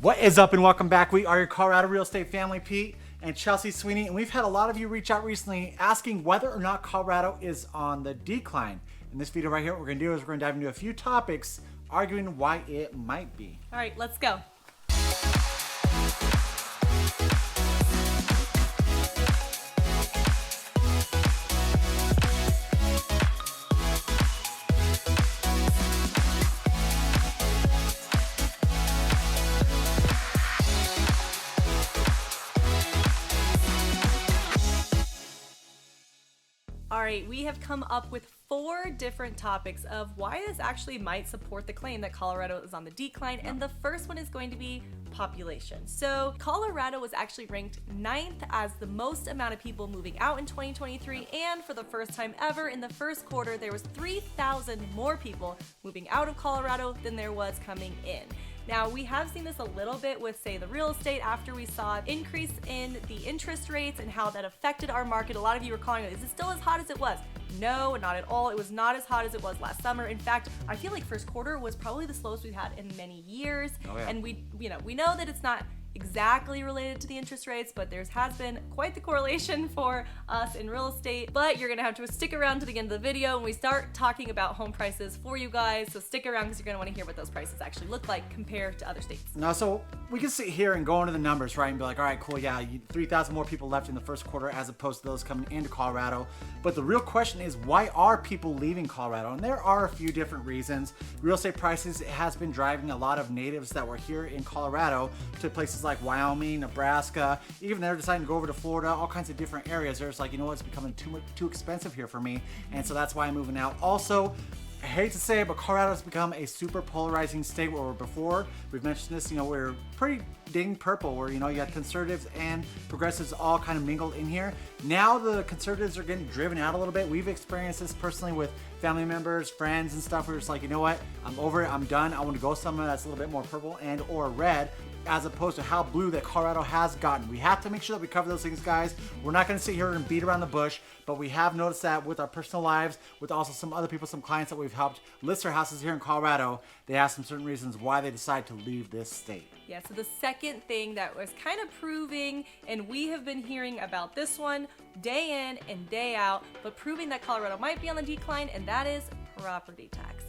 What is up and welcome back. We are your Colorado real estate family, Pete and Chelsea Sweeney, and we've had a lot of you reach out recently asking whether or not Colorado is on the decline. In this video right here, what we're going to do is we're going to dive into a few topics arguing why it might be. All right, let's go. All right, we have come up with 4 different topics of why this actually might support the claim that Colorado is on the decline. And the first one is going to be population. So Colorado was actually ranked 9th as the most amount of people moving out in 2023. And for the first time ever in the first quarter, there was 3,000 more people moving out of Colorado than there was coming in. Now, we have seen this a little bit with, say, the real estate after we saw an increase in the interest rates and how that affected our market. A lot of you were calling it, is it still as hot as it was? No, not at all. It was not as hot as it was last summer. In fact, I feel like first quarter was probably the slowest we've had in many years. Oh, yeah. And we know that it's not exactly related to the interest rates, but there has been quite the correlation for us in real estate. But you're gonna have to stick around to the end of the video when we start talking about home prices for you guys. So stick around because you're gonna want to hear what those prices actually look like compared to other states. Now, so we can sit here and go into the numbers, right, and be like, all right, cool, yeah, 3,000 more people left in the first quarter as opposed to those coming into Colorado. But the real question is, why are people leaving Colorado? And there are a few different reasons. Real estate prices has been driving a lot of natives that were here in Colorado to places like Wyoming, Nebraska, even they're deciding to go over to Florida, all kinds of different areas. They're just like, you know what, it's becoming too expensive here for me. And so that's why I'm moving out. Also, I hate to say it, but Colorado's become a super polarizing state where before, we've mentioned this, we're pretty ding purple where, you got conservatives and progressives all kind of mingled in here. Now the conservatives are getting driven out a little bit. We've experienced this personally with family members, friends and stuff. We're just like, you know what, I'm over it, I'm done. I want to go somewhere that's a little bit more purple and or red, as opposed to how blue that Colorado has gotten. We have to make sure that we cover those things, guys. We're not going to sit here and beat around the bush, but we have noticed that with our personal lives, with also some other people, some clients that we've helped list their houses here in Colorado, they have some certain reasons why they decide to leave this state. Yeah, so the second thing that was kind of proving, and we have been hearing about this one day in and day out, but proving that Colorado might be on the decline, and that is property taxes.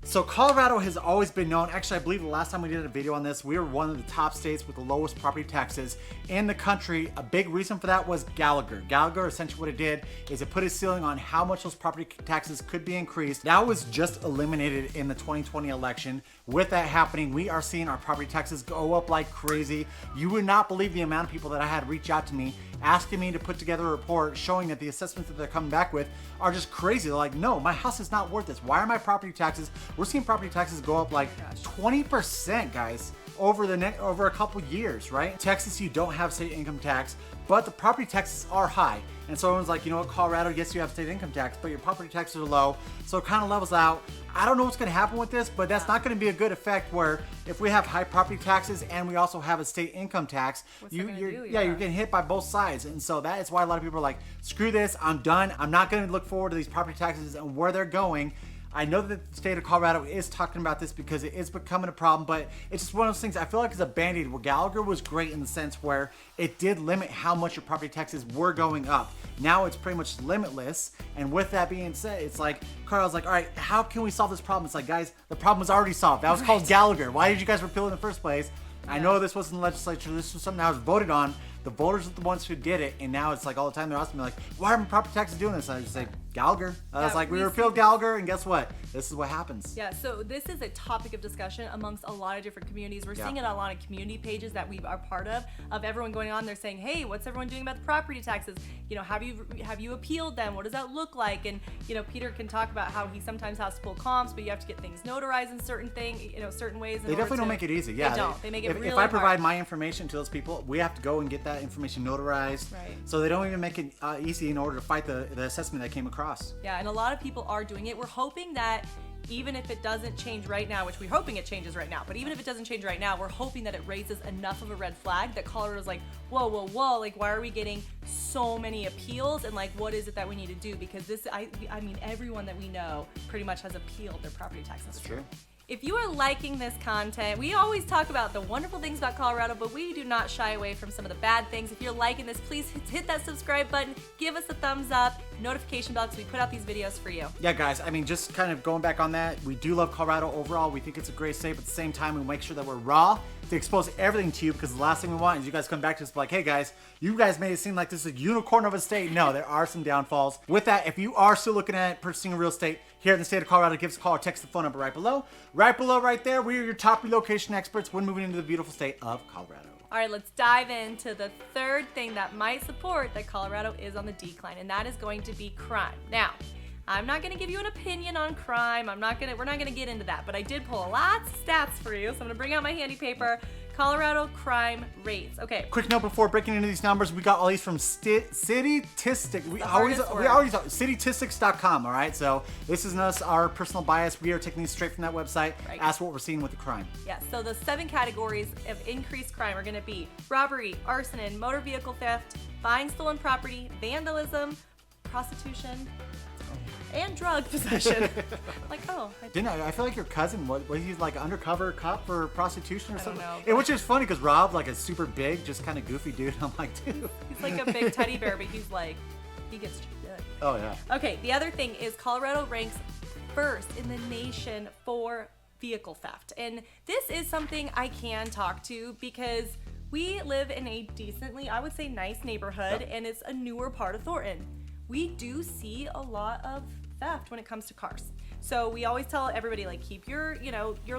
So Colorado has always been known, actually I believe the last time we did a video on this, we were one of the top states with the lowest property taxes in the country. A big reason for that was Gallagher. Gallagher, essentially what it did is it put a ceiling on how much those property taxes could be increased. That was just eliminated in the 2020 election. With that happening, we are seeing our property taxes go up like crazy. You would not believe the amount of people that I had reach out to me asking me to put together a report showing that the assessments that they're coming back with are just crazy. They're like, no, my house is not worth this. Why are my property taxes? We're seeing property taxes go up like 20%, guys, over a couple years, right? Texas, you don't have state income tax, but the property taxes are high. And so everyone's like, you know what, Colorado, yes, you have state income tax, but your property taxes are low. So it kind of levels out. I don't know what's going to happen with this, but that's not going to be a good effect where if we have high property taxes and we also have a state income tax, you're getting hit by both sides. And so that is why a lot of people are like, screw this, I'm done. I'm not going to look forward to these property taxes and where they're going. I know that the state of Colorado is talking about this because it is becoming a problem, but it's just one of those things I feel like it's a band-aid. Where Gallagher was great in the sense where it did limit how much your property taxes were going up. Now it's pretty much limitless, and with that being said, it's like Colorado's like, all right, how can we solve this problem? It's like, guys, the problem was already solved. That was called Gallagher. Why did you guys repeal it in the first place? Yeah. I know this wasn't the legislature. This was something that was voted on. The voters are the ones who did it, and now it's like all the time they're asking me like, why are my property taxes doing this? And I just say, Gallagher. I was like, we repealed Gallagher, and guess what? This is what happens. Yeah, so this is a topic of discussion amongst a lot of different communities. We're seeing it on a lot of community pages that we are part of everyone going on there saying, hey, what's everyone doing about the property taxes? Have you appealed them? What does that look like? And Peter can talk about how he sometimes has to pull comps, but you have to get things notarized in certain ways. They definitely don't make it easy. Yeah, they don't. They make it really hard. If I provide hard. my information to those people, we have to go and get that information notarized. Right. So they don't even make it easy in order to fight the assessment that came across. Yeah, and a lot of people are doing it. We're hoping that even if it doesn't change right now, which we're hoping it changes right now, but even if it doesn't change right now, we're hoping that it raises enough of a red flag that Colorado's like, whoa, like, why are we getting so many appeals? And like, what is it that we need to do? Because this, I mean, everyone that we know pretty much has appealed their property taxes. That's true. if you are liking this content, we always talk about the wonderful things about Colorado, but we do not shy away from some of the bad things. If you're liking this, please hit that subscribe button, give us a thumbs up, notification bell, because we put out these videos for you. Yeah, guys, I mean, just kind of going back on that, we do love Colorado overall. We think it's a great state, but at the same time, we make sure that we're raw to expose everything to you, because the last thing we want is you guys come back to us like, hey guys, you guys made it seem like this is a unicorn of a state. No, there are some downfalls. With that, if you are still looking at purchasing real estate here in the state of Colorado, give us a call or text the phone number right below. Right below right there, we are your top relocation experts when moving into the beautiful state of Colorado. All right, let's dive into the third thing that might support that Colorado is on the decline, and that is going to be crime. Now, I'm not going to give you an opinion on crime. We're not going to get into that, but I did pull lots of stats for you, so I'm going to bring out my handy paper. Colorado crime rates. Okay. Quick note before breaking into these numbers, we got all these from Citytistics. We always talk citytistics.com, all right? So this isn't us, our personal bias. We are taking these straight from that website. Right. Ask what we're seeing with the crime. Yeah, so the 7 categories of increased crime are going to be robbery, arson, motor vehicle theft, buying stolen property, vandalism, prostitution, and drug possession. Like, oh. I feel like your cousin, was he like an undercover cop for prostitution or something? I don't know. And which is funny because Rob, like a super big, just kind of goofy dude. I'm like, dude. He's like a big teddy bear, but he's like, he gets good. Oh, yeah. Okay, the other thing is Colorado ranks first in the nation for vehicle theft. And this is something I can talk to because we live in a decently, I would say, nice neighborhood, and it's a newer part of Thornton. We do see a lot of theft when it comes to cars. So we always tell everybody, like, keep your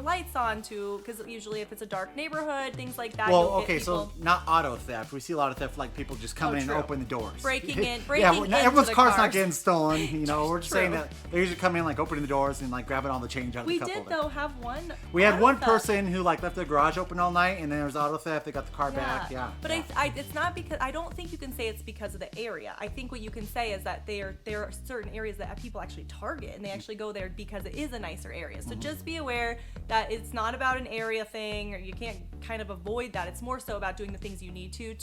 lights on too, because usually if it's a dark neighborhood, things like that. Well, okay, so not auto theft. We see a lot of theft, like people just come in and open the doors. Breaking in, everyone's car's cars. not getting stolen. You know, we're just True. saying that they usually come in, like opening the doors and like grabbing all the change out of the couple. We did though have one. We had one theft. person who like left their garage open all night, and then there was auto theft. They got the car back. Yeah. But it's not because I don't think you can say it's because of the area. I think what you can say is that there are certain areas that people actually target, and they actually go there because it is a nicer area. So just be aware that it's not about an area thing, or you can't kind of avoid that. It's more so about doing the things you need to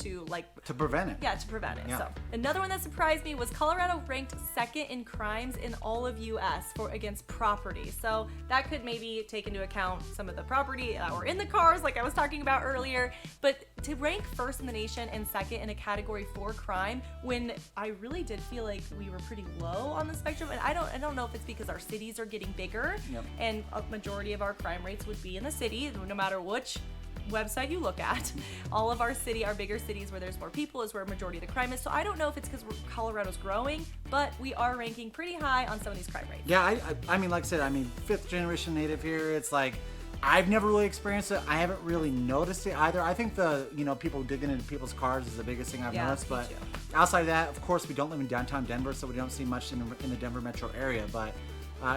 prevent it. Yeah, to prevent it. Yeah. So another one that surprised me was Colorado ranked second in crimes in all of U.S. against property. So that could maybe take into account some of the property that were in the cars, like I was talking about earlier. But to rank first in the nation and second in a category 4 crime, when I really did feel like we were pretty low on the spectrum, and I don't know if it's because our cities are getting bigger, and a majority of our crime rates would be in the city, no matter which website you look at. All of our bigger cities where there's more people is where a majority of the crime is. So I don't know if it's because Colorado's growing, but we are ranking pretty high on some of these crime rates. Yeah, I mean, like I said, I mean, 5th generation native here. It's like, I've never really experienced it. I haven't really noticed it either. I think people digging into people's cars is the biggest thing I've noticed. But outside of that, of course, we don't live in downtown Denver, so we don't see much in the Denver metro area. But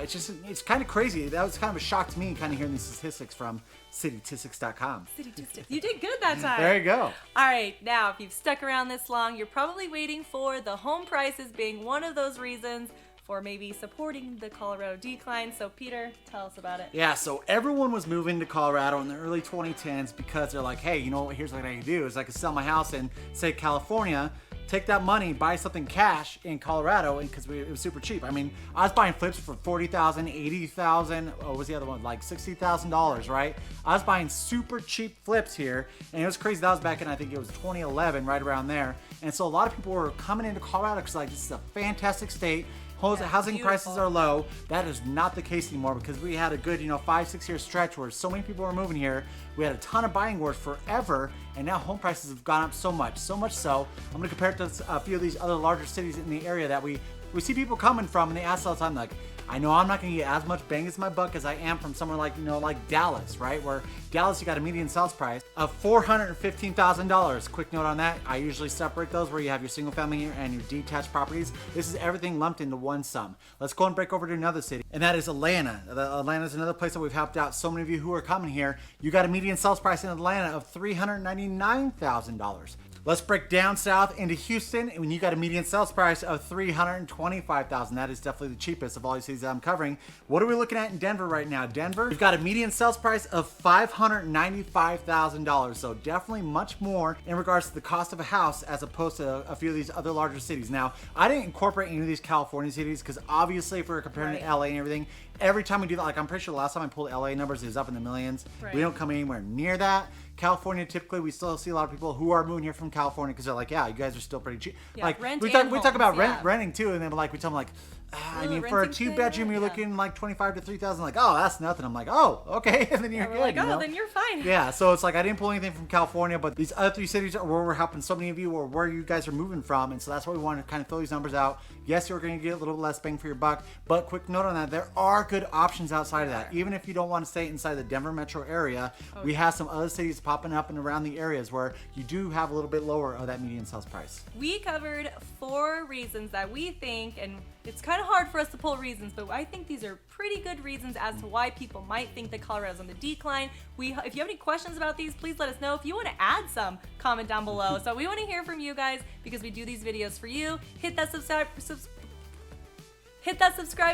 it's kind of crazy. That was kind of a shock to me, kind of hearing these statistics from citytistics.com. Citytistics. You did good that time. There you go. All right, now if you've stuck around this long, you're probably waiting for the home prices being one of those reasons for maybe supporting the Colorado decline. So Peter, tell us about it. Yeah, so everyone was moving to Colorado in the early 2010s because they're like, hey, you know what, here's what I can do is I can sell my house in, say, California, take that money, buy something cash in Colorado, and because it was super cheap. I mean, I was buying flips for $40,000, $80,000. What was the other one? Like $60,000, right? I was buying super cheap flips here, and it was crazy. That was back in, I think it was 2011, right around there. And so a lot of people were coming into Colorado because like, this is a fantastic state. Housing prices are low. That is not the case anymore because we had a good, 5-6 year stretch where so many people were moving here. We had a ton of buying wars forever, and now home prices have gone up so much so. I'm going to compare it to a few of these other larger cities in the area that we see people coming from, and they ask all the time, like, I know I'm not going to get as much bang as my buck as I am from somewhere like, like Dallas, right? Where Dallas, you got a median sales price of $415,000. Quick note on that. I usually separate those where you have your single family and your detached properties. This is everything lumped into one sum. Let's go and break over to another city, and that is Atlanta. Atlanta is another place that we've helped out so many of you who are coming here. You got a median sales price in Atlanta of $399,000. Let's break down south into Houston, and when you got a median sales price of $325,000, that is definitely the cheapest of all these cities cities that I'm covering. What are we looking at in Denver right now? Denver, we've got a median sales price of $595,000. So definitely much more in regards to the cost of a house as opposed to a few of these other larger cities. Now, I didn't incorporate any of these California cities because obviously if we're comparing to LA and everything, every time we do that, like I'm pretty sure the last time I pulled LA numbers, it was up in the millions. Right. We don't come anywhere near that. California, typically, we still see a lot of people who are moving here from California because they're like, yeah, you guys are still pretty cheap. Yeah, like rent we and talk about homes, renting too, and then like we tell them like, I mean, for a renting's good, 2-bedroom, you're looking like 25 to 3,000. Like, oh, that's nothing. I'm like, oh, okay, and then you're We're good. like, you oh, know? then you're fine. Yeah, so it's like I didn't pull anything from California, but these other 3 cities are where we're helping so many of you, or where you guys are moving from, and so that's why we want to kind of throw these numbers out. Yes, you're going to get a little less bang for your buck, but quick note on that: there are good options outside of that. Even if you don't want to stay inside the Denver metro area, we have some other cities popping up and around the areas where you do have a little bit lower of that median sales price. We covered 4 reasons that we think, and it's kind of hard for us to pull reasons, but I think these are pretty good reasons as to why people might think that Colorado's on the decline. If you have any questions about these, please let us know. If you want to add some, comment down below. So we want to hear from you guys because we do these videos for you. Hit that subscribe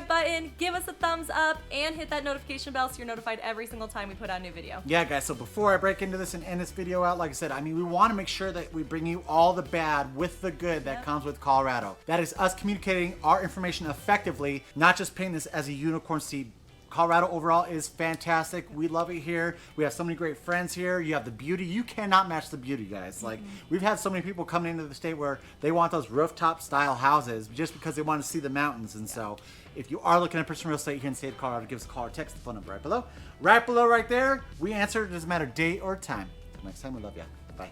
button, give us a thumbs up, and hit that notification bell so you're notified every single time we put out a new video. Yeah, guys, so before I break into this and end this video out, like I said, I mean, we want to make sure that we bring you all the bad with the good that comes with Colorado. That is us communicating our information effectively, not just painting this as a unicorn seed. Colorado overall is fantastic. We love it here. We have so many great friends here. You have the beauty. You cannot match the beauty, guys. Like, we've had so many people coming into the state where they want those rooftop style houses just because they want to see the mountains. And so if you are looking at purchasing real estate here in the state of Colorado, give us a call or text the phone number right below. Right below right there. We answer. It doesn't matter date or time. Until next time, we love you. Bye.